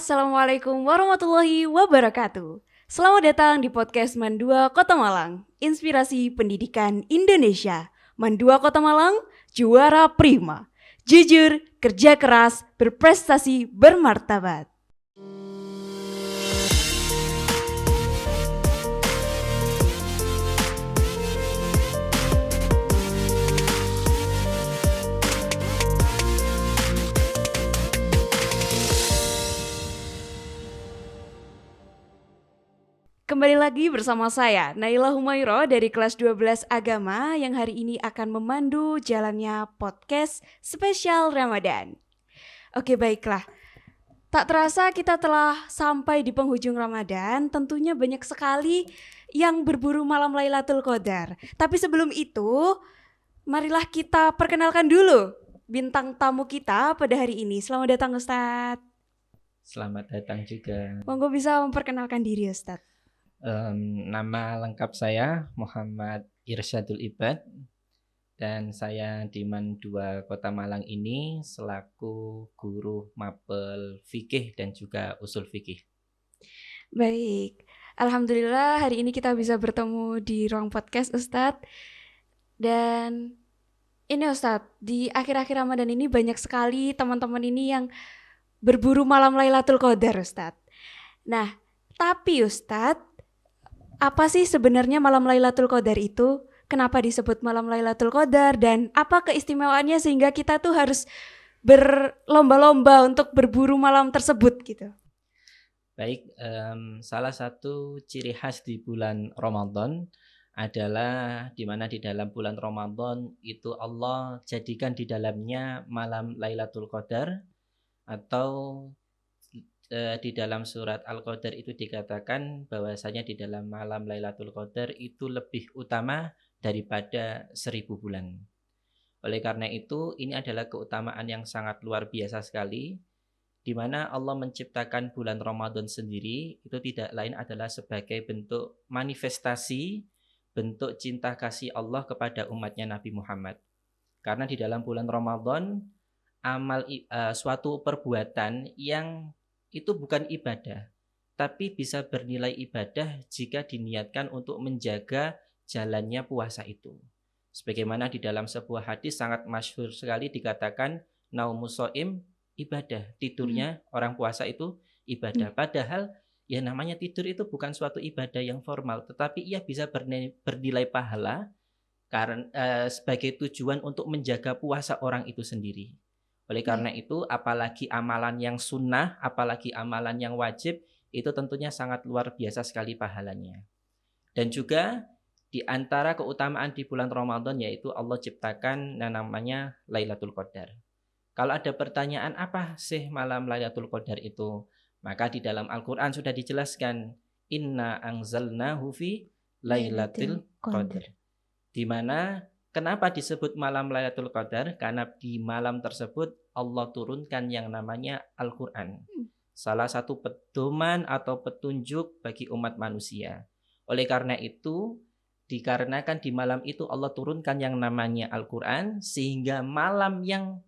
Assalamualaikum warahmatullahi wabarakatuh. Selamat datang di podcast Mandua Kota Malang, inspirasi pendidikan Indonesia. Mandua Kota Malang, juara prima. Jujur, kerja keras, berprestasi, bermartabat. Kembali lagi bersama saya, Naila Humairo dari kelas 12 Agama yang hari ini akan memandu jalannya podcast spesial Ramadan. Oke, baiklah. Tak terasa kita telah sampai di penghujung Ramadan, tentunya banyak sekali yang berburu malam Lailatul Qadar. Tapi sebelum itu, marilah kita perkenalkan dulu bintang tamu kita pada hari ini. Selamat datang Ustadz. Selamat datang juga. Monggo bisa memperkenalkan diri Ustadz. Nama lengkap saya Muhammad Irsyadul Ibad dan saya di Mandua Kota Malang ini selaku guru mapel fikih dan juga usul fikih. Baik, alhamdulillah hari ini kita bisa bertemu di ruang podcast Ustadz. Dan ini Ustadz, di akhir-akhir Ramadan ini banyak sekali teman-teman ini yang berburu malam Lailatul Qadar Ustadz. Nah, tapi Ustadz, apa sih sebenarnya malam Lailatul Qadar itu? Kenapa disebut malam Lailatul Qadar dan apa keistimewaannya sehingga kita tuh harus berlomba-lomba untuk berburu malam tersebut gitu? Baik, salah satu ciri khas di bulan Ramadan adalah di mana di dalam bulan Ramadan itu Allah jadikan di dalamnya malam Lailatul Qadar, atau di dalam surat Al-Qadar itu dikatakan bahwasanya di dalam malam Lailatul Qadar itu lebih utama daripada 1000 bulan. Oleh karena itu, ini adalah keutamaan yang sangat luar biasa sekali, di mana Allah menciptakan bulan Ramadan sendiri itu tidak lain adalah sebagai bentuk manifestasi, bentuk cinta kasih Allah kepada umatnya Nabi Muhammad. Karena di dalam bulan Ramadan, suatu perbuatan yang itu bukan ibadah, tapi bisa bernilai ibadah jika diniatkan untuk menjaga jalannya puasa itu. Sebagaimana di dalam sebuah hadis sangat masyhur sekali dikatakan naumus shaim ibadah, tidurnya orang puasa itu ibadah. Padahal ya namanya tidur itu bukan suatu ibadah yang formal, tetapi ia bisa bernilai pahala karena sebagai tujuan untuk menjaga puasa orang itu sendiri. Oleh karena itu, apalagi amalan yang sunnah, apalagi amalan yang wajib, itu tentunya sangat luar biasa sekali pahalanya. Dan juga di antara keutamaan di bulan Ramadan yaitu Allah ciptakan namanya Lailatul Qadar. Kalau ada pertanyaan apa sih malam Lailatul Qadar itu? Maka di dalam Al-Quran sudah dijelaskan, Inna anzalnahu fi Lailatul Qadar. Di mana kenapa disebut malam Lailatul Qadar? Karena di malam tersebut Allah turunkan yang namanya Al-Quran. Salah satu pedoman atau petunjuk bagi umat manusia. Oleh karena itu, dikarenakan di malam itu Allah turunkan yang namanya Al-Quran, sehingga malam yang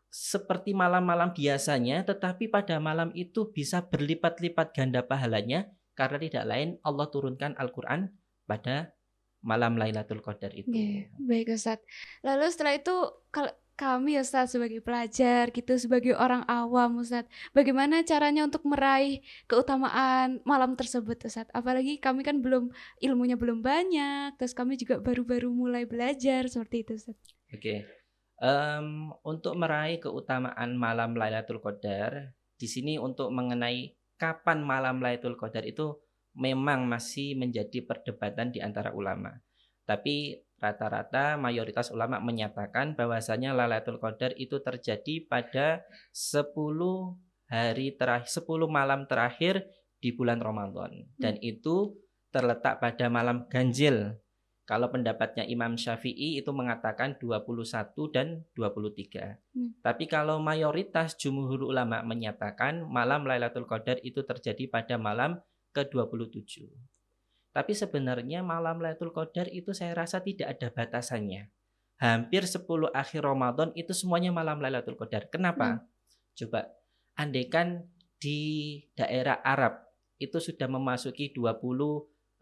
seperti malam-malam biasanya, tetapi pada malam itu bisa berlipat-lipat ganda pahalanya, karena tidak lain Allah turunkan Al-Quran pada malam Lailatul Qadar itu. Baik Ustadz. Lalu setelah itu kami Ustadz sebagai pelajar gitu, sebagai orang awam Ustadz, bagaimana caranya untuk meraih keutamaan malam tersebut Ustadz? Apalagi kami kan ilmunya belum banyak, terus kami juga baru-baru mulai belajar seperti itu Ustadz. Oke. Untuk meraih keutamaan malam Lailatul Qadar, di sini untuk mengenai kapan malam Lailatul Qadar itu memang masih menjadi perdebatan di antara ulama. Tapi rata-rata mayoritas ulama menyatakan bahwasanya Lailatul Qadar itu terjadi pada 10 malam terakhir di bulan Ramadan. Dan itu terletak pada malam ganjil. Kalau pendapatnya Imam Syafi'i itu mengatakan 21 dan 23. Tapi kalau mayoritas jumhur ulama menyatakan malam Lailatul Qadar itu terjadi pada malam ke-27. Tapi sebenarnya malam Lailatul Qadar itu saya rasa tidak ada batasannya. Hampir 10 akhir Ramadan itu semuanya malam Lailatul Qadar. Kenapa? Coba andaikan di daerah Arab itu sudah memasuki 21,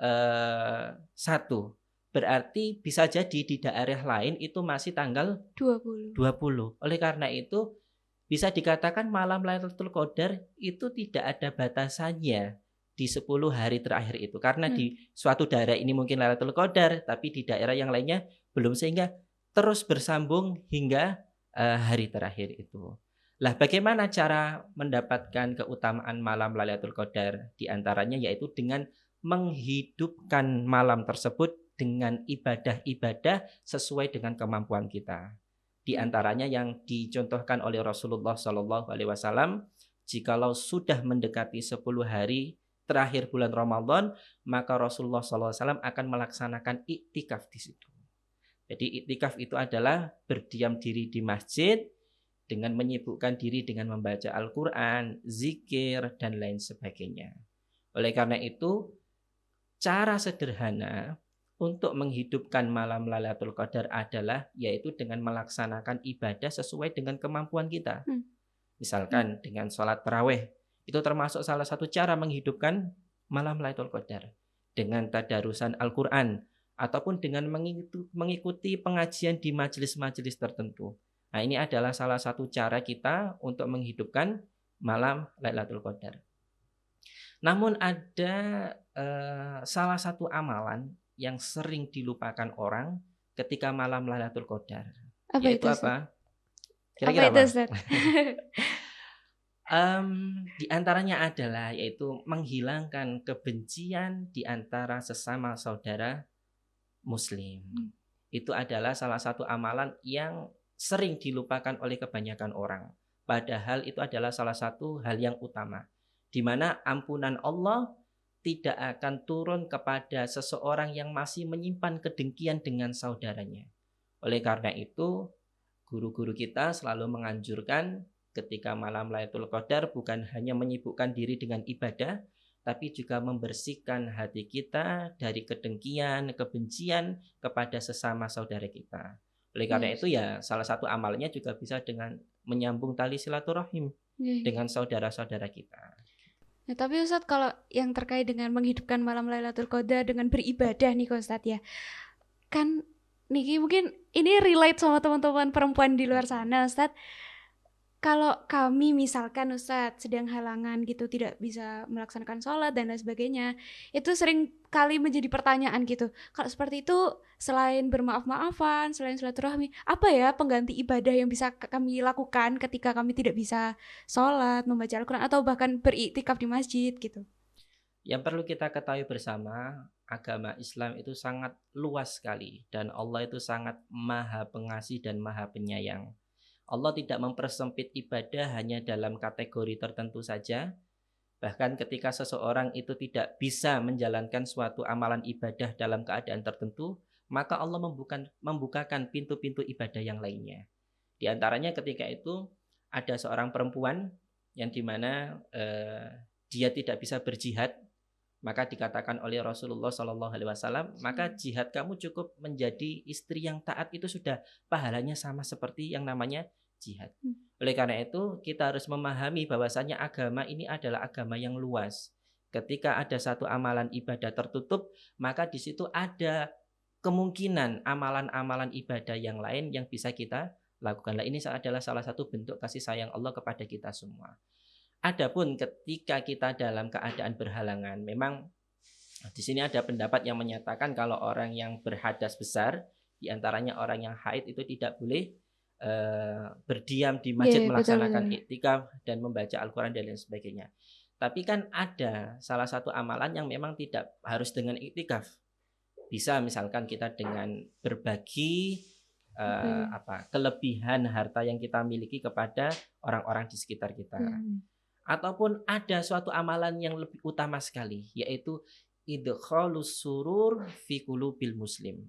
berarti bisa jadi di daerah lain itu masih tanggal 20. 20. Oleh karena itu bisa dikatakan malam Lailatul Qadar itu tidak ada batasannya di 10 hari terakhir itu. Karena di suatu daerah ini mungkin Lailatul Qadar, tapi di daerah yang lainnya belum, sehingga terus bersambung hingga hari terakhir itu. Lah, bagaimana cara mendapatkan keutamaan malam Lailatul Qadar? Di antaranya yaitu dengan menghidupkan malam tersebut dengan ibadah-ibadah sesuai dengan kemampuan kita. Di antaranya yang dicontohkan oleh Rasulullah Shallallahu Alaihi Wasallam, jikalau sudah mendekati 10 hari terakhir bulan Ramadan, maka Rasulullah Shallallahu Alaihi Wasallam akan melaksanakan iktikaf di situ. Jadi iktikaf itu adalah berdiam diri di masjid dengan menyibukkan diri dengan membaca Al-Quran, zikir, dan lain sebagainya. Oleh karena itu, cara sederhana untuk menghidupkan malam Lailatul Qadar adalah yaitu dengan melaksanakan ibadah sesuai dengan kemampuan kita. Misalkan dengan sholat tarawih, itu termasuk salah satu cara menghidupkan malam Lailatul Qadar. Dengan tadarusan Al-Quran, ataupun dengan mengikuti pengajian di majelis-majelis tertentu. Nah, ini adalah salah satu cara kita untuk menghidupkan malam Lailatul Qadar. Namun ada salah satu amalan yang sering dilupakan orang ketika malam Lailatul Qadar. Yaitu apa? Kira-kira apa? Di antaranya adalah yaitu menghilangkan kebencian di antara sesama saudara Muslim. Itu adalah salah satu amalan yang sering dilupakan oleh kebanyakan orang. Padahal itu adalah salah satu hal yang utama, di mana ampunan Allah tidak akan turun kepada seseorang yang masih menyimpan kedengkian dengan saudaranya. Oleh karena itu, guru-guru kita selalu menganjurkan ketika malam Lailatul Qadar bukan hanya menyibukkan diri dengan ibadah, tapi juga membersihkan hati kita dari kedengkian, kebencian kepada sesama saudara kita. Oleh karena itu ya salah satu amalnya juga bisa dengan menyambung tali silaturahim dengan saudara-saudara kita. Nah, tapi Ustadz, kalau yang terkait dengan menghidupkan malam Lailatul Qadar dengan beribadah nih Ustadz ya, kan Niki mungkin ini relate sama teman-teman perempuan di luar sana Ustadz. Kalau kami misalkan Ustadz sedang halangan gitu, tidak bisa melaksanakan sholat dan lain sebagainya, itu sering kali menjadi pertanyaan gitu. Kalau seperti itu, selain bermaaf-maafan, selain silaturahmi, apa ya pengganti ibadah yang bisa kami lakukan ketika kami tidak bisa sholat, membaca Al-Quran, atau bahkan beriktikaf di masjid gitu? Yang perlu kita ketahui bersama, agama Islam itu sangat luas sekali, dan Allah itu sangat maha pengasih dan maha penyayang. Allah tidak mempersempit ibadah hanya dalam kategori tertentu saja. Bahkan ketika seseorang itu tidak bisa menjalankan suatu amalan ibadah dalam keadaan tertentu, maka Allah membukakan pintu-pintu ibadah yang lainnya. Di antaranya ketika itu ada seorang perempuan yang dimana dia tidak bisa berjihad, maka dikatakan oleh Rasulullah SAW, maka jihad kamu cukup menjadi istri yang taat, itu sudah pahalanya sama seperti yang namanya jihad. Oleh karena itu kita harus memahami bahwasanya agama ini adalah agama yang luas. Ketika ada satu amalan ibadah tertutup, maka di situ ada kemungkinan amalan-amalan ibadah yang lain yang bisa kita lakukan. Ini adalah salah satu bentuk kasih sayang Allah kepada kita semua. Adapun ketika kita dalam keadaan berhalangan, memang di sini ada pendapat yang menyatakan kalau orang yang berhadas besar, di antaranya orang yang haid, itu tidak boleh berdiam di masjid melaksanakan iktikaf dan membaca Al-Quran dan lain sebagainya. Tapi kan ada salah satu amalan yang memang tidak harus dengan iktikaf. Bisa misalkan kita dengan berbagi kelebihan harta yang kita miliki kepada orang-orang di sekitar kita. Ataupun ada suatu amalan yang lebih utama sekali, yaitu idkhalus surur fi qulubil muslim.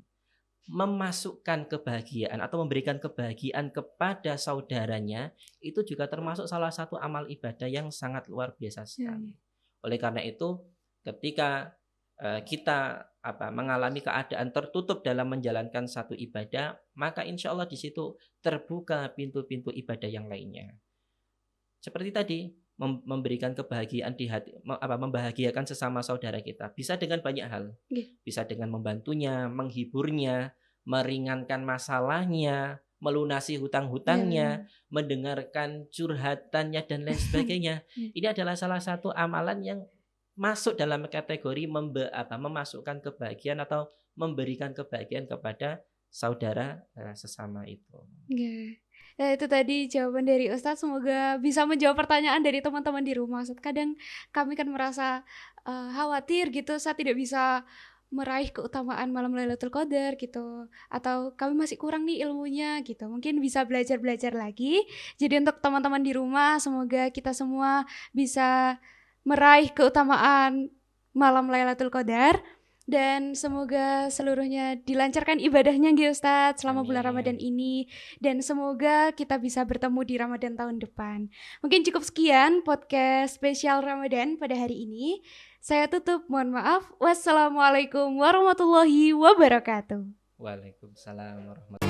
Memasukkan kebahagiaan atau memberikan kebahagiaan kepada saudaranya, itu juga termasuk salah satu amal ibadah yang sangat luar biasa sekali. Oleh karena itu, ketika kita mengalami keadaan tertutup dalam menjalankan satu ibadah, maka insya Allah di situ terbuka pintu-pintu ibadah yang lainnya. seperti tadi memberikan kebahagiaan di hati, membahagiakan sesama saudara kita. Bisa dengan banyak hal. Bisa dengan membantunya, menghiburnya, meringankan masalahnya, melunasi hutang-hutangnya, mendengarkan curhatannya dan lain sebagainya. Ini adalah salah satu amalan yang masuk dalam kategori memasukkan kebahagiaan atau memberikan kebahagiaan kepada saudara sesama itu. Ya, itu tadi jawaban dari Ustadz, semoga bisa menjawab pertanyaan dari teman-teman di rumah. Kadang kami kan merasa khawatir gitu, saya tidak bisa meraih keutamaan malam Lailatul Qadar gitu, atau kami masih kurang nih ilmunya gitu. Mungkin bisa belajar lagi. Jadi untuk teman-teman di rumah, semoga kita semua bisa meraih keutamaan malam Lailatul Qadar. Dan semoga seluruhnya dilancarkan ibadahnya ya Ustadz selama bulan Ramadan ini. Dan semoga kita bisa bertemu di Ramadan tahun depan. Mungkin cukup sekian podcast spesial Ramadan pada hari ini. Saya tutup, mohon maaf. Wassalamualaikum warahmatullahi wabarakatuh. Waalaikumsalam warahmatullahi wabarakatuh.